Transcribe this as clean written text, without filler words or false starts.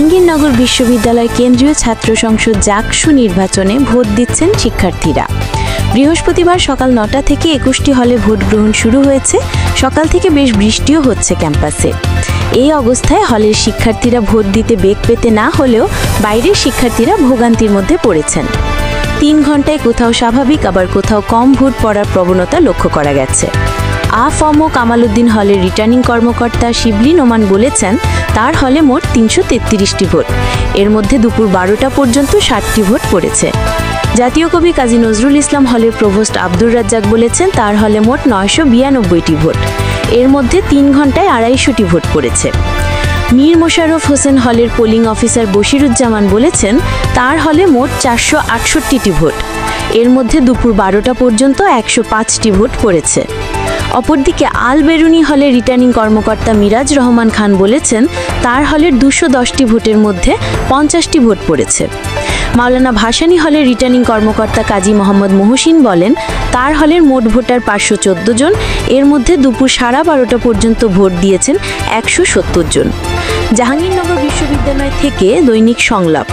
জাহাঙ্গীরনগর বিশ্ববিদ্যালয় কেন্দ্রীয় ছাত্র সংসদ জাকসু নির্বাচনে ভোট দিচ্ছেন শিক্ষার্থীরা। বৃহস্পতিবার সকাল ৯টা থেকে ২১টি হলে ভোট গ্রহণ শুরু হয়েছে। সকাল থেকে বেশ বৃষ্টিও হচ্ছে ক্যাম্পাসে। এই অবস্থায় হলের শিক্ষার্থীরা ভোট দিতে বেগ পেতে না হলেও বাইরের শিক্ষার্থীরা ভোগান্তির মধ্যে পড়েছেন। ৩ ঘন্টায় কোথাও স্বাভাবিক আবার কোথাও কম ভোট পড়ার প্রবণতা লক্ষ্য করা গেছে। আফম কামাল উদ্দিন হলের রিটার্নিং কর্মকর্তা শিবলি নোমান বলেছেন, তার হলে মোট ৩৩৩টি ভোট। এর মধ্যে দুপুর ১২টা পর্যন্ত ৬০টি ভোট পড়েছে। জাতীয় কবি কাজী নজরুল ইসলাম হলের প্রভোস্ট আব্দুর রাজ্জাক বলেছেন, তার হলে মোট ৯৯২টি ভোট। এর মধ্যে ৩ ঘন্টায় ২৫০টি ভোট পড়েছে। মীর মোশাররফ হোসেন হলের পোলিং অফিসার বশিরুজ্জামান বলেছেন, তার হলে মোট ৪৬৮টি ভোট। এর মধ্যে দুপুর ১২টা পর্যন্ত ১০৫টি ভোট পড়েছে। অপরদিকে আল বেরুনি হলের রিটার্নিং কর্মকর্তা মিরাজ রহমান খান বলেছেন, তার হলের ২১০টি ভোটের মধ্যে ৫০টি ভোট পড়েছে। মাওলানা ভাসানী হলের রিটার্নিং কর্মকর্তা কাজী মোহাম্মদ মহসিন বলেন, তার হলের মোট ভোটার ৫১৪ জন। এর মধ্যে দুপুর ১২:৩০ পর্যন্ত ভোট দিয়েছেন ১৭০ জন। জাহাঙ্গীরনগর বিশ্ববিদ্যালয় থেকে দৈনিক সংলাপ।